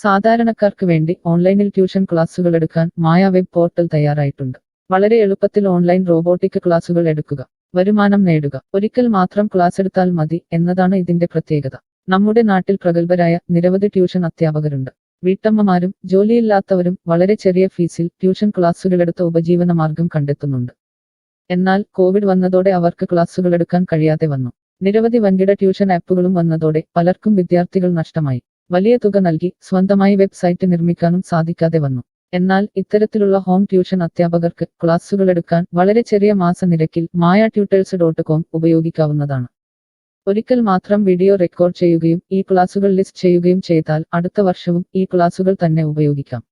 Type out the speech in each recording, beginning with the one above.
സാധാരണക്കാർക്ക് വേണ്ടി ഓൺലൈനിൽ ട്യൂഷൻ ക്ലാസുകൾ എടുക്കാൻ മായ വെബ് പോർട്ടൽ തയ്യാറായിട്ടുണ്ട്. വളരെ എളുപ്പത്തിൽ ഓൺലൈൻ റോബോട്ടിക് ക്ലാസുകൾ എടുക്കുക, വരുമാനം നേടുക. ഒരിക്കൽ മാത്രം ക്ലാസ് എടുത്താൽ മതി എന്നതാണ് ഇതിന്റെ പ്രത്യേകത. നമ്മുടെ നാട്ടിൽ പ്രഗത്ഭരായ നിരവധി ട്യൂഷൻ അധ്യാപകരുണ്ട്. വീട്ടമ്മമാരും ജോലിയില്ലാത്തവരും വളരെ ചെറിയ ഫീസിൽ ട്യൂഷൻ ക്ലാസുകളെടുത്ത് ഉപജീവന മാർഗം കണ്ടെത്തുന്നുണ്ട്. എന്നാൽ കോവിഡ് വന്നതോടെ അവർക്ക് ക്ലാസുകൾ എടുക്കാൻ കഴിയാതെ വന്നു. നിരവധി വൻകിട ട്യൂഷൻ ആപ്പുകളും വന്നതോടെ പലർക്കും വിദ്യാർത്ഥികൾ നഷ്ടമായി. വലിയ തുക നൽകി സ്വന്തമായി വെബ്സൈറ്റ് നിർമ്മിക്കാനും സാധിക്കാതെ വന്നു. എന്നാൽ ഇത്തരത്തിലുള്ള ഹോം ട്യൂഷൻ അധ്യാപകർക്ക് ക്ലാസുകൾ എടുക്കാൻ വളരെ ചെറിയ മാസ നിരക്കിൽ mayatutors.com ഉപയോഗിക്കാവുന്നതാണ്. ഒരിക്കൽ മാത്രം വീഡിയോ റെക്കോർഡ് ചെയ്യുകയും ഈ ക്ലാസുകൾ ലിസ്റ്റ് ചെയ്യുകയും ചെയ്താൽ അടുത്ത വർഷവും ഈ ക്ലാസുകൾ തന്നെ ഉപയോഗിക്കാം.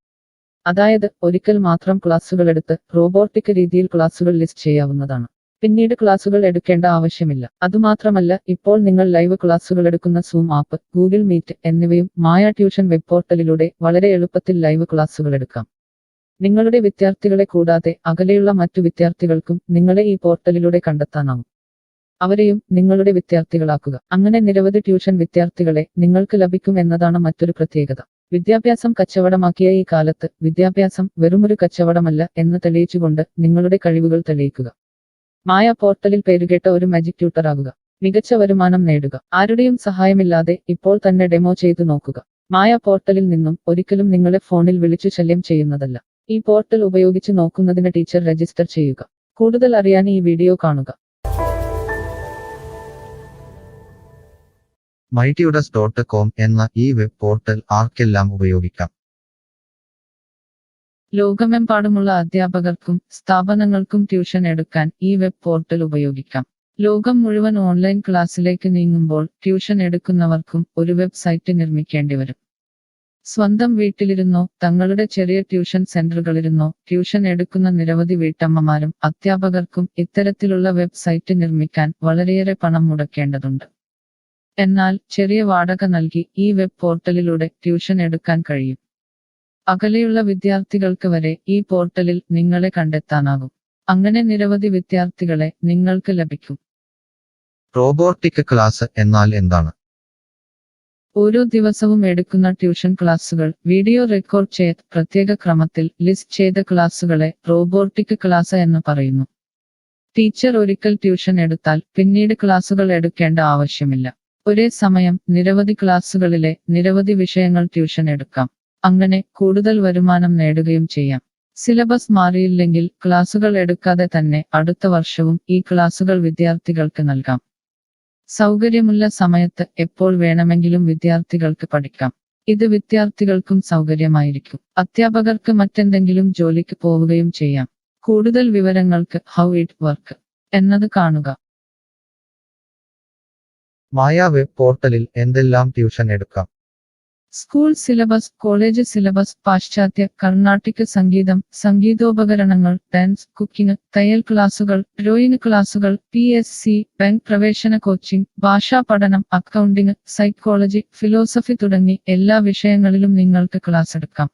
അതായത് ഒരിക്കൽ മാത്രം ക്ലാസുകൾ എടുത്ത് റോബോട്ടിക് രീതിയിൽ ക്ലാസുകൾ ലിസ്റ്റ് ചെയ്യാവുന്നതാണ്. പിന്നീട് ക്ലാസുകൾ എടുക്കേണ്ട ആവശ്യമില്ല. അതുമാത്രമല്ല, ഇപ്പോൾ നിങ്ങൾ ലൈവ് ക്ലാസുകൾ എടുക്കുന്ന സൂം ആപ്പ്, ഗൂഗിൾ മീറ്റ് എന്നിവയും മായ ട്യൂഷൻ വെബ് പോർട്ടലിലൂടെ വളരെ എളുപ്പത്തിൽ ലൈവ് ക്ലാസുകൾ എടുക്കാം. നിങ്ങളുടെ വിദ്യാർത്ഥികളെ കൂടാതെ അകലെയുള്ള മറ്റു വിദ്യാർത്ഥികൾക്കും നിങ്ങളെ ഈ പോർട്ടലിലൂടെ കണ്ടെത്താനാവും. അവരെയും നിങ്ങളുടെ വിദ്യാർത്ഥികളാക്കുക. അങ്ങനെ നിരവധി ട്യൂഷൻ വിദ്യാർത്ഥികളെ നിങ്ങൾക്ക് ലഭിക്കും എന്നതാണ് മറ്റൊരു പ്രത്യേകത. വിദ്യാഭ്യാസം കച്ചവടമാക്കിയ ഈ കാലത്ത് വിദ്യാഭ്യാസം വെറുമൊരു കച്ചവടമല്ല എന്ന് തെളിയിച്ചുകൊണ്ട് നിങ്ങളുടെ കഴിവുകൾ തെളിയിക്കുക. മായ പോർട്ടലിൽ പേരുകേട്ട ഒരു മാജിക് ട്യൂട്ടർ ആകുക. മികച്ച വരുമാനം നേടുക. ആരുടെയും സഹായമില്ലാതെ ഇപ്പോൾ തന്നെ ഡെമോ ചെയ്തു നോക്കുക. മായ പോർട്ടലിൽ നിന്നും ഒരിക്കലും നിങ്ങളെ ഫോണിൽ വിളിച്ചു ശല്യം ചെയ്യുന്നതല്ല. ഈ പോർട്ടൽ ഉപയോഗിച്ച് നോക്കുന്നതിന് ടീച്ചർ രജിസ്റ്റർ ചെയ്യുക. കൂടുതൽ അറിയാൻ ഈ വീഡിയോ കാണുക. mytutors.com എന്ന ഈ വെബ് പോർട്ടൽ ആർക്കെല്ലാം ഉപയോഗിക്കാം? ലോകമെമ്പാടുമുള്ള അധ്യാപകർക്കും സ്ഥാപനങ്ങൾക്കും ട്യൂഷൻ എടുക്കാൻ ഈ വെബ് പോർട്ടൽ ഉപയോഗിക്കാം. ലോകം മുഴുവൻ ഓൺലൈൻ ക്ലാസ്സിലേക്ക് നീങ്ങുമ്പോൾ ട്യൂഷൻ എടുക്കുന്നവർക്കും ഒരു വെബ്സൈറ്റ് നിർമ്മിക്കേണ്ടി വരും. സ്വന്തം വീട്ടിലിരുന്നോ തങ്ങളുടെ ചെറിയ ട്യൂഷൻ സെന്ററുകളിലിരുന്നോ ട്യൂഷൻ എടുക്കുന്ന നിരവധി വീട്ടമ്മമാരും അധ്യാപകർക്കും ഇത്തരത്തിലുള്ള വെബ്സൈറ്റ് നിർമ്മിക്കാൻ വളരെയേറെ പണം മുടക്കേണ്ടതുണ്ട്. എന്നാൽ ചെറിയ വാടക നൽകി ഈ വെബ് പോർട്ടലിലൂടെ ട്യൂഷൻ എടുക്കാൻ കഴിയും. അകലെയുള്ള വിദ്യാർത്ഥികൾക്ക് വരെ ഈ പോർട്ടലിൽ നിങ്ങളെ കണ്ടെത്താനാകും. അങ്ങനെ നിരവധി വിദ്യാർത്ഥികളെ നിങ്ങൾക്ക് ലഭിക്കും. റോബോട്ടിക് ക്ലാസ് എന്നാൽ എന്താണ്? ഓരോ ദിവസവും എടുക്കുന്ന ട്യൂഷൻ ക്ലാസുകൾ വീഡിയോ റെക്കോർഡ് ചെയ്ത് പ്രത്യേക ക്രമത്തിൽ ലിസ്റ്റ് ചെയ്ത ക്ലാസുകളെ റോബോട്ടിക് ക്ലാസ് എന്ന് പറയുന്നു. ടീച്ചർ ഒരിക്കൽ ട്യൂഷൻ എടുത്താൽ പിന്നീട് ക്ലാസുകൾ എടുക്കേണ്ട ആവശ്യമില്ല. ഒരേ സമയം നിരവധി ക്ലാസുകളിലെ നിരവധി വിഷയങ്ങൾ ട്യൂഷൻ എടുക്കാം. അങ്ങനെ കൂടുതൽ വരുമാനം നേടുകയും ചെയ്യാം. സിലബസ് മാറിയില്ലെങ്കിൽ ക്ലാസുകൾ എടുക്കാതെ തന്നെ അടുത്ത വർഷവും ഈ ക്ലാസുകൾ വിദ്യാർത്ഥികൾക്ക് നൽകാം. സൗകര്യമുള്ള സമയത്ത് എപ്പോൾ വേണമെങ്കിലും വിദ്യാർത്ഥികൾക്ക് പഠിക്കാം. ഇത് വിദ്യാർത്ഥികൾക്കും സൗകര്യമായിരിക്കും. അധ്യാപകർക്ക് മറ്റെന്തെങ്കിലും ജോലിക്ക് പോവുകയും ചെയ്യാം. കൂടുതൽ വിവരങ്ങൾക്ക് ഹൗ ഇറ്റ് വർക്ക് എന്നത് കാണുക. മായ വെബ് പോർട്ടലിൽ എന്തെല്ലാം ട്യൂഷൻ എടുക്കാം? സ്കൂൾ സിലബസ്, കോളേജ് സിലബസ്, പാശ്ചാത്യ, കർണാട്ടിക് സംഗീതം, സംഗീതോപകരണങ്ങൾ, ഡാൻസ്, കുക്കിംഗ്, തയ്യൽ ക്ലാസുകൾ, ഡ്രോയിങ് ക്ലാസുകൾ, PSC, ബാങ്ക് പ്രവേശന കോച്ചിംഗ്, ഭാഷാ പഠനം, അക്കൗണ്ടിംഗ്, സൈക്കോളജി, ഫിലോസഫി തുടങ്ങി എല്ലാ വിഷയങ്ങളിലും നിങ്ങൾക്ക് ക്ലാസ് എടുക്കാം.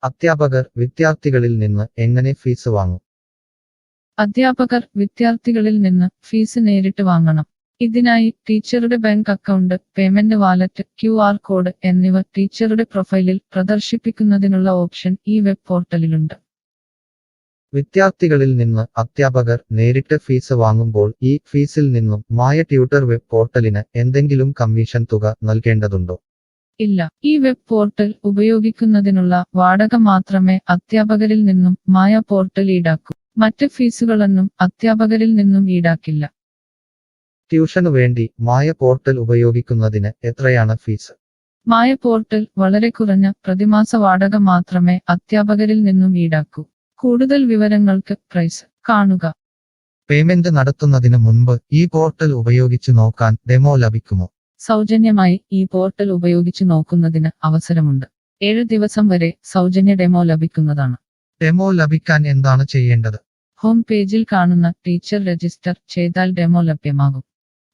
അധ്യാപകർ വിദ്യാർത്ഥികളിൽ നിന്ന് എങ്ങനെ ഫീസ് വാങ്ങും? അധ്യാപകർ വിദ്യാർത്ഥികളിൽ നിന്ന് ഫീസ് നേരിട്ട് വാങ്ങണം. ഇതിനായി ടീച്ചറുടെ bank account, payment wallet, QR code എന്നിവ ടീച്ചറുടെ പ്രൊഫൈലിൽ പ്രദർശിപ്പിക്കുന്നതിനുള്ള ഓപ്ഷൻ ഈ വെബ് പോർട്ടലിലുണ്ട്. വിദ്യാർത്ഥികളിൽ നിന്ന് അധ്യാപകർ നേരിട്ട് ഫീസ് വാങ്ങുമ്പോൾ ഈ ഫീസിൽ നിന്നും മായ ട്യൂട്ടർ വെബ് പോർട്ടലിന് എന്തെങ്കിലും കമ്മീഷൻ തുക നൽകേണ്ടതുണ്ടോ? ഇല്ല. ഈ വെബ് പോർട്ടൽ ഉപയോഗിക്കുന്നതിനുള്ള വാടക മാത്രമേ അധ്യാപകരിൽ നിന്നും മായ പോർട്ടൽ ഈടാക്കൂ. മറ്റ് ഫീസുകളൊന്നും അധ്യാപകരിൽ നിന്നും ഈടാക്കില്ല. ട്യൂഷനു വേണ്ടി മായ പോർട്ടൽ ഉപയോഗിക്കുന്നതിന് എത്രയാണ് ഫീസ്? മായ പോർട്ടൽ വളരെ കുറഞ്ഞ പ്രതിമാസ വാടക മാത്രമേ അധ്യാപകരിൽ നിന്നും ഈടാക്കൂ. കൂടുതൽ വിവരങ്ങൾക്ക് പ്രൈസ് കാണുക. പേയ്മെന്റ് നടത്തുന്നതിന് മുൻപ് ഈ പോർട്ടൽ ഉപയോഗിച്ചു നോക്കാൻ ഡെമോ ലഭിക്കുമോ? സൗജന്യമായി ഈ പോർട്ടൽ ഉപയോഗിച്ചു നോക്കുന്നതിന് അവസരമുണ്ട്. 7 ദിവസം വരെ സൗജന്യ ഡെമോ ലഭിക്കുന്നതാണ്. ഡെമോ ലഭിക്കാൻ എന്താണ് ചെയ്യേണ്ടത്? ഹോം പേജിൽ കാണുന്ന ടീച്ചർ രജിസ്റ്റർ ചെയ്താൽ ഡെമോ ലഭ്യമാകും.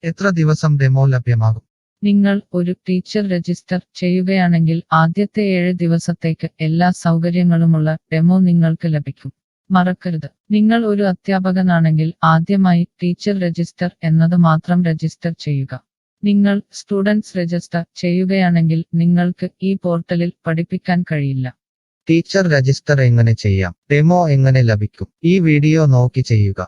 എത്ര ദിവസം ഡെമോ ലഭ്യമാകും? നിങ്ങൾ ഒരു ടീച്ചർ രജിസ്റ്റർ ചെയ്യുകയാണെങ്കിൽ ആദ്യത്തെ 7 ദിവസത്തേക്ക് എല്ലാ സൗകര്യങ്ങളുമുള്ള ഡെമോ നിങ്ങൾക്ക് ലഭിക്കും. മറക്കരുത്, നിങ്ങൾ ഒരു അധ്യാപകനാണെങ്കിൽ ആദ്യമായി ടീച്ചർ രജിസ്റ്റർ എന്നത് മാത്രം രജിസ്റ്റർ ചെയ്യുക. നിങ്ങൾ സ്റ്റുഡൻസ് രജിസ്റ്റർ ചെയ്യുകയാണെങ്കിൽ നിങ്ങൾക്ക് ഈ പോർട്ടലിൽ പഠിപ്പിക്കാൻ കഴിയില്ല. ടീച്ചർ രജിസ്റ്റർ എങ്ങനെ ചെയ്യാം? ഡെമോ എങ്ങനെ ലഭിക്കും? ഈ വീഡിയോ നോക്കി ചെയ്യുക.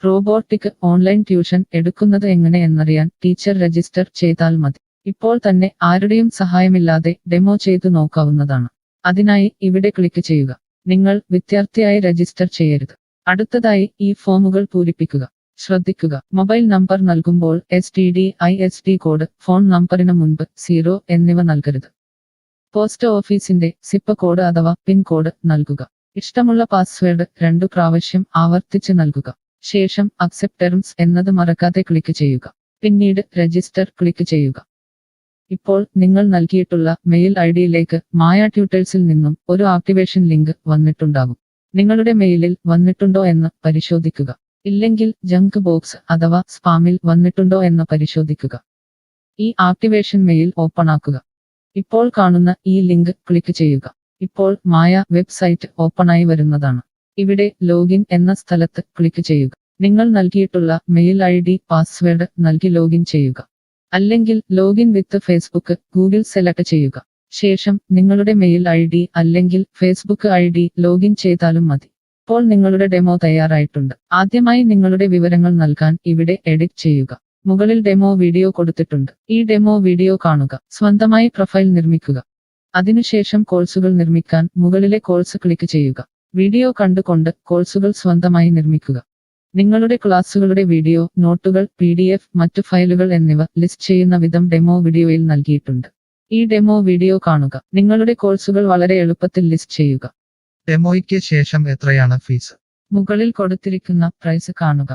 റോബോട്ടിക് ഓൺലൈൻ ട്യൂഷൻ എടുക്കുന്നത് എങ്ങനെ എന്നറിയാൻ ടീച്ചർ രജിസ്റ്റർ ചെയ്താൽ മതി. ഇപ്പോൾ തന്നെ ആരുടെയും സഹായമില്ലാതെ ഡെമോ ചെയ്തു നോക്കാവുന്നതാണ്. അതിനായി ഇവിടെ ക്ലിക്ക് ചെയ്യുക. നിങ്ങൾ വിദ്യാർത്ഥിയായി രജിസ്റ്റർ ചെയ്യരുത്. അടുത്തതായി ഈ ഫോമുകൾ പൂരിപ്പിക്കുക. ശ്രദ്ധിക്കുക, മൊബൈൽ നമ്പർ നൽകുമ്പോൾ STD/ISD കോഡ്, ഫോൺ നമ്പറിന് മുൻപ് 0 എന്നിവ നൽകരുത്. പോസ്റ്റ് ഓഫീസിന്റെ സിപ്പ് കോഡ് അഥവാ പിൻ കോഡ് നൽകുക. ഇഷ്ടമുള്ള പാസ്വേഡ് 2 പ്രാവശ്യം ആവർത്തിച്ച് നൽകുക. ശേഷം അക്സെപ്റ്റ് ടെർംസ് എന്നത് മറക്കാതെ ക്ലിക്ക് ചെയ്യുക. പിന്നീട് രജിസ്റ്റർ ക്ലിക്ക് ചെയ്യുക. ഇപ്പോൾ നിങ്ങൾ നൽകിയിട്ടുള്ള മെയിൽ ഐഡിയിലേക്ക് മായ ട്യൂട്ടേഴ്സിൽ നിന്നും ഒരു ആക്ടിവേഷൻ ലിങ്ക് വന്നിട്ടുണ്ടാകും. നിങ്ങളുടെ മെയിലിൽ വന്നിട്ടുണ്ടോ എന്ന് പരിശോധിക്കുക. ഇല്ലെങ്കിൽ ജങ്ക് ബോക്സ് അഥവാ സ്പാമിൽ വന്നിട്ടുണ്ടോ എന്ന് പരിശോധിക്കുക. ഈ ആക്ടിവേഷൻ മെയിൽ ഓപ്പൺ ആക്കുക. ഇപ്പോൾ കാണുന്ന ഈ ലിങ്ക് ക്ലിക്ക് ചെയ്യുക. ഇപ്പോൾ മായ വെബ്സൈറ്റ് ഓപ്പണായി വരുന്നതാണ്. ഇവിടെ ലോഗിൻ എന്ന സ്ഥലത്ത് ക്ലിക്ക് ചെയ്യുക. നിങ്ങൾ നൽകിയിട്ടുള്ള മെയിൽ ID, പാസ്വേഡ് നൽകി ലോഗിൻ ചെയ്യുക. അല്ലെങ്കിൽ ലോഗിൻ വിത്ത് ഫേസ്ബുക്ക്, ഗൂഗിൾ സെലക്ട് ചെയ്യുക. ശേഷം നിങ്ങളുടെ മെയിൽ ID അല്ലെങ്കിൽ ഫേസ്ബുക്ക് ID ലോഗിൻ ചെയ്താലും മതി. ഇപ്പോൾ നിങ്ങളുടെ ഡെമോ തയ്യാറായിട്ടുണ്ട്. ആദ്യമായി നിങ്ങളുടെ വിവരങ്ങൾ നൽകാൻ ഇവിടെ എഡിറ്റ് ചെയ്യുക. മുകളിൽ ഡെമോ വീഡിയോ കൊടുത്തിട്ടുണ്ട്. ഈ ഡെമോ വീഡിയോ കാണുക. സ്വന്തമായി പ്രൊഫൈൽ നിർമ്മിക്കുക. അതിനുശേഷം കോഴ്സുകൾ നിർമ്മിക്കാൻ മുകളിലെ കോഴ്സ് ക്ലിക്ക് ചെയ്യുക. വീഡിയോ കണ്ടുകൊണ്ട് കോഴ്സുകൾ സ്വന്തമായി നിർമ്മിക്കുക. നിങ്ങളുടെ ക്ലാസുകളുടെ വീഡിയോ, നോട്ടുകൾ, PDF, മറ്റു ഫയലുകൾ എന്നിവ ലിസ്റ്റ് ചെയ്യുന്ന വിധം ഡെമോ വീഡിയോയിൽ നൽകിയിട്ടുണ്ട്. ഈ ഡെമോ വീഡിയോ കാണുക. നിങ്ങളുടെ കോഴ്സുകൾ വളരെ എളുപ്പത്തിൽ ലിസ്റ്റ് ചെയ്യുക. ഡെമോയ്ക്ക് ശേഷം എത്രയാണ് ഫീസ്? മുകളിൽ കൊടുത്തിരിക്കുന്ന പ്രൈസ് കാണുക.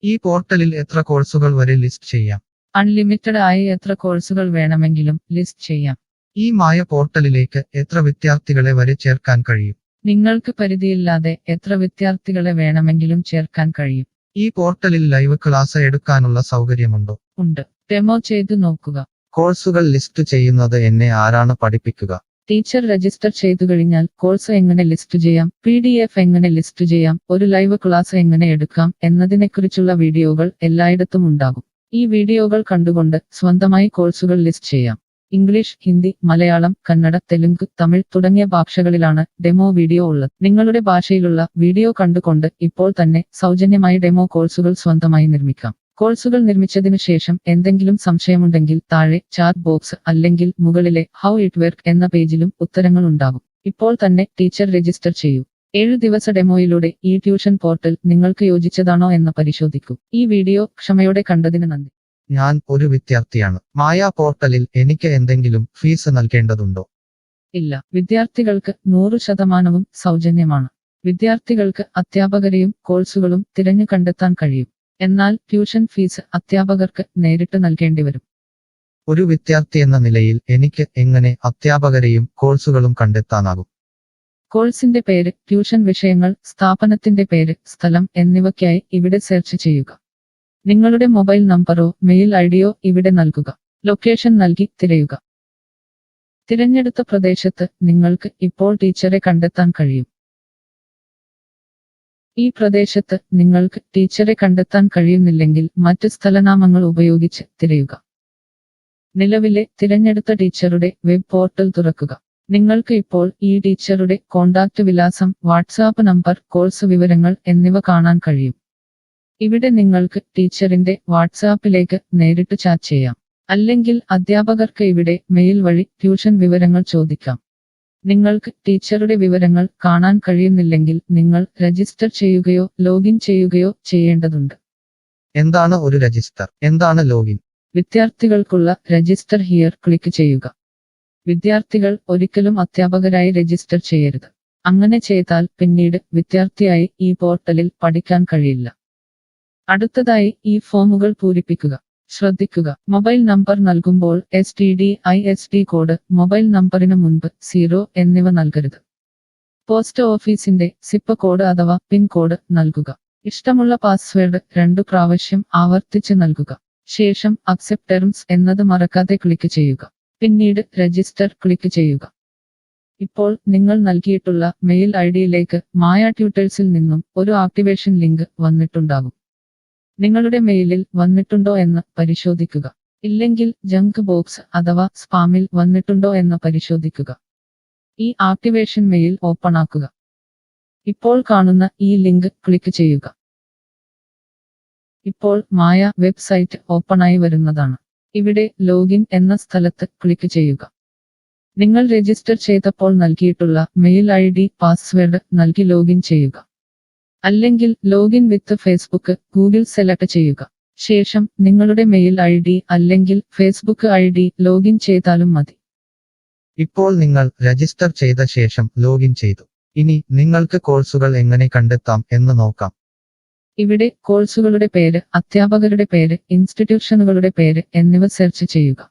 ഈ പോർട്ടലിൽ എത്ര കോഴ്സുകൾ വരെ ലിസ്റ്റ് ചെയ്യാം? അൺലിമിറ്റഡ് ആയി എത്ര കോഴ്സുകൾ വേണമെങ്കിലും ലിസ്റ്റ് ചെയ്യാം. ഈ മായ പോർട്ടലിലേക്ക് എത്ര വിദ്യാർത്ഥികളെ വരെ ചേർക്കാൻ കഴിയും? നിങ്ങൾക്ക് പരിധിയില്ലാതെ എത്ര വിദ്യാർത്ഥികളെ വേണമെങ്കിലും ചേർക്കാൻ കഴിയും. ഈ പോർട്ടലിൽ ലൈവ് ക്ലാസ് എടുക്കാനുള്ള സൗകര്യമുണ്ടോ? ഉണ്ട്. ഡെമോ ചെയ്തു നോക്കുക. കോഴ്സുകൾ ലിസ്റ്റ് ചെയ്യുന്നത് എന്നെ ആരാണ് പഠിപ്പിക്കുക? ടീച്ചർ രജിസ്റ്റർ ചെയ്തു കഴിഞ്ഞാൽ കോഴ്സ് എങ്ങനെ ലിസ്റ്റ് ചെയ്യാം, PDF എങ്ങനെ ലിസ്റ്റ് ചെയ്യാം, ഒരു ലൈവ് ക്ലാസ് എങ്ങനെ എടുക്കാം എന്നതിനെക്കുറിച്ചുള്ള വീഡിയോകൾ എല്ലായിടത്തും ഉണ്ടാകും. ഈ വീഡിയോകൾ കണ്ടുകൊണ്ട് സ്വന്തമായി കോഴ്സുകൾ ലിസ്റ്റ് ചെയ്യാം. ഇംഗ്ലീഷ്, ഹിന്ദി, മലയാളം, കന്നഡ, തെലുങ്ക്, തമിഴ് തുടങ്ങിയ ഭാഷകളിലാണ് ഡെമോ വീഡിയോ ഉള്ളത്. നിങ്ങളുടെ ഭാഷയിലുള്ള വീഡിയോ കണ്ടുകൊണ്ട് ഇപ്പോൾ തന്നെ സൗജന്യമായി ഡെമോ കോഴ്സുകൾ സ്വന്തമായി നിർമ്മിക്കാം. കോഴ്സുകൾ നിർമ്മിച്ചതിനു ശേഷം എന്തെങ്കിലും സംശയമുണ്ടെങ്കിൽ താഴെ ചാറ്റ് ബോക്സ് അല്ലെങ്കിൽ മുകളിലെ ഹൗ ഇറ്റ് വർക്ക് എന്ന പേജിലും ഉത്തരങ്ങൾ ഉണ്ടാകും. ഇപ്പോൾ തന്നെ ടീച്ചർ രജിസ്റ്റർ ചെയ്യൂ. 7 ദിവസ ഡെമോയിലൂടെ ഈ ട്യൂഷൻ പോർട്ടൽ നിങ്ങൾക്ക് യോജിച്ചതാണോ എന്ന് പരിശോധിക്കൂ. ഈ വീഡിയോ ക്ഷമയോടെ കണ്ടതിന് നന്ദി. ഞാൻ ഒരു വിദ്യാർത്ഥിയാണ്. മായ പോർട്ടലിൽ എനിക്ക് എന്തെങ്കിലും ഫീസ് നൽകേണ്ടതുണ്ടോ? ഇല്ല. വിദ്യാർത്ഥികൾക്ക് 100% സൗജന്യമാണ്. വിദ്യാർത്ഥികൾക്ക് അധ്യാപകരെയും കോഴ്സുകളും തിരഞ്ഞു കണ്ടെത്താൻ കഴിയും. എന്നാൽ ട്യൂഷൻ ഫീസ് അധ്യാപകർക്ക് നേരിട്ട് നൽകേണ്ടി വരും. ഒരു വിദ്യാർത്ഥി എന്ന നിലയിൽ എനിക്ക് എങ്ങനെ അധ്യാപകരെയും കോഴ്സുകളും കണ്ടെത്താനാകും? കോഴ്സിന്റെ പേര്, ട്യൂഷൻ വിഷയങ്ങൾ, സ്ഥാപനത്തിന്റെ പേര്, സ്ഥലം എന്നിവയ്ക്കായി ഇവിടെ സെർച്ച് ചെയ്യുക. നിങ്ങളുടെ മൊബൈൽ നമ്പറോ മെയിൽ ഐഡിയോ ഇവിടെ നൽകുക. ലൊക്കേഷൻ നൽകി തിരയുക. തിരഞ്ഞെടുത്ത പ്രദേശത്ത് നിങ്ങൾക്ക് ഇപ്പോൾ ടീച്ചറെ കണ്ടെത്താൻ കഴിയും. ഈ പ്രദേശത്ത് നിങ്ങൾക്ക് ടീച്ചറെ കണ്ടെത്താൻ കഴിയുന്നില്ലെങ്കിൽ മറ്റ് സ്ഥലനാമങ്ങൾ ഉപയോഗിച്ച് തിരയുക. നിലവിലെ തിരഞ്ഞെടുത്ത ടീച്ചറുടെ വെബ് പോർട്ടൽ തുറക്കുക. നിങ്ങൾക്ക് ഇപ്പോൾ ഈ ടീച്ചറുടെ കോൺടാക്റ്റ് വിലാസം, വാട്സാപ്പ് നമ്പർ, കോഴ്സ് വിവരങ്ങൾ എന്നിവ കാണാൻ കഴിയും. ഇവിടെ നിങ്ങൾക്ക് ടീച്ചറിന്റെ വാട്സാപ്പിലേക്ക് നേരിട്ട് ചാറ്റ് ചെയ്യാം. അല്ലെങ്കിൽ അധ്യാപകർക്ക് ഇവിടെ മെയിൽ വഴി ട്യൂഷൻ വിവരങ്ങൾ ചോദിക്കാം. നിങ്ങൾക്ക് ടീച്ചറുടെ വിവരങ്ങൾ കാണാൻ കഴിയുന്നില്ലെങ്കിൽ നിങ്ങൾ രജിസ്റ്റർ ചെയ്യുകയോ ലോഗിൻ ചെയ്യുകയോ ചെയ്യേണ്ടതുണ്ട്. എന്താണ് ഒരു രജിസ്റ്റർ? എന്താണ് ലോഗിൻ? വിദ്യാർത്ഥികൾക്കുള്ള രജിസ്റ്റർ ഹിയർ ക്ലിക്ക് ചെയ്യുക. വിദ്യാർത്ഥികൾ ഒരിക്കലും അധ്യാപകരായി രജിസ്റ്റർ ചെയ്യരുത്. അങ്ങനെ ചെയ്താൽ പിന്നീട് വിദ്യാർത്ഥിയായി ഈ പോർട്ടലിൽ പഠിക്കാൻ കഴിയില്ല. അടുത്തതായി ഈ ഫോമുകൾ പൂരിപ്പിക്കുക. ശ്രദ്ധിക്കുക, മൊബൈൽ നമ്പർ നൽകുമ്പോൾ STD/ISD കോഡ്, മൊബൈൽ നമ്പറിന് മുൻപ് 0 എന്നിവ നൽകരുത്. പോസ്റ്റ് ഓഫീസിന്റെ സിപ്പ് കോഡ് അഥവാ പിൻ കോഡ് നൽകുക. ഇഷ്ടമുള്ള പാസ്വേഡ് 2 പ്രാവശ്യം ആവർത്തിച്ച് നൽകുക. ശേഷം അക്സെപ്റ്റ് ടെർംസ് എന്നത് മറക്കാതെ ക്ലിക്ക് ചെയ്യുക. പിന്നീട് രജിസ്റ്റർ ക്ലിക്ക് ചെയ്യുക. ഇപ്പോൾ നിങ്ങൾ നൽകിയിട്ടുള്ള മെയിൽ ഐഡിയിലേക്ക് മായ ട്യൂട്ടേഴ്സിൽ നിന്നും ഒരു ആക്ടിവേഷൻ ലിങ്ക് വന്നിട്ടുണ്ടാകും. നിങ്ങളുടെ മെയിലിൽ വന്നിട്ടുണ്ടോ എന്ന് പരിശോധിക്കുക. ഇല്ലെങ്കിൽ ജങ്ക് ബോക്സ് അഥവാ സ്പാമിൽ വന്നിട്ടുണ്ടോ എന്ന് പരിശോധിക്കുക. ഈ ആക്ടിവേഷൻ മെയിൽ ഓപ്പൺ ആക്കുക. ഇപ്പോൾ കാണുന്ന ഈ ലിങ്ക് ക്ലിക്ക് ചെയ്യുക. ഇപ്പോൾ മായ വെബ്സൈറ്റ് ഓപ്പണായി വരുന്നതാണ്. ഇവിടെ ലോഗിൻ എന്ന സ്ഥലത്ത് ക്ലിക്ക് ചെയ്യുക. നിങ്ങൾ രജിസ്റ്റർ ചെയ്തപ്പോൾ നൽകിയിട്ടുള്ള മെയിൽ ID പാസ്വേഡ് നൽകി ലോഗിൻ ചെയ്യുക. അല്ലെങ്കിൽ ലോഗിൻ വിത്ത് ഫേസ്ബുക്ക് ഗൂഗിൾ സെലക്ട് ചെയ്യുക. ശേഷം നിങ്ങളുടെ മെയിൽ ID അല്ലെങ്കിൽ ഫേസ്ബുക്ക് ID ലോഗിൻ ചെയ്താലും മതി. ഇപ്പോൾ നിങ്ങൾ രജിസ്റ്റർ ചെയ്ത ശേഷം ലോഗിൻ ചെയ്തു. ഇനി നിങ്ങൾക്ക് കോഴ്സുകൾ എങ്ങനെ കണ്ടെത്താം എന്ന് നോക്കാം. ഇവിടെ കോഴ്സുകളുടെ പേര്, അധ്യാപകരുടെ പേര്, ഇൻസ്റ്റിറ്റ്യൂഷനുകളുടെ പേര് എന്നിവ സെർച്ച് ചെയ്യുക.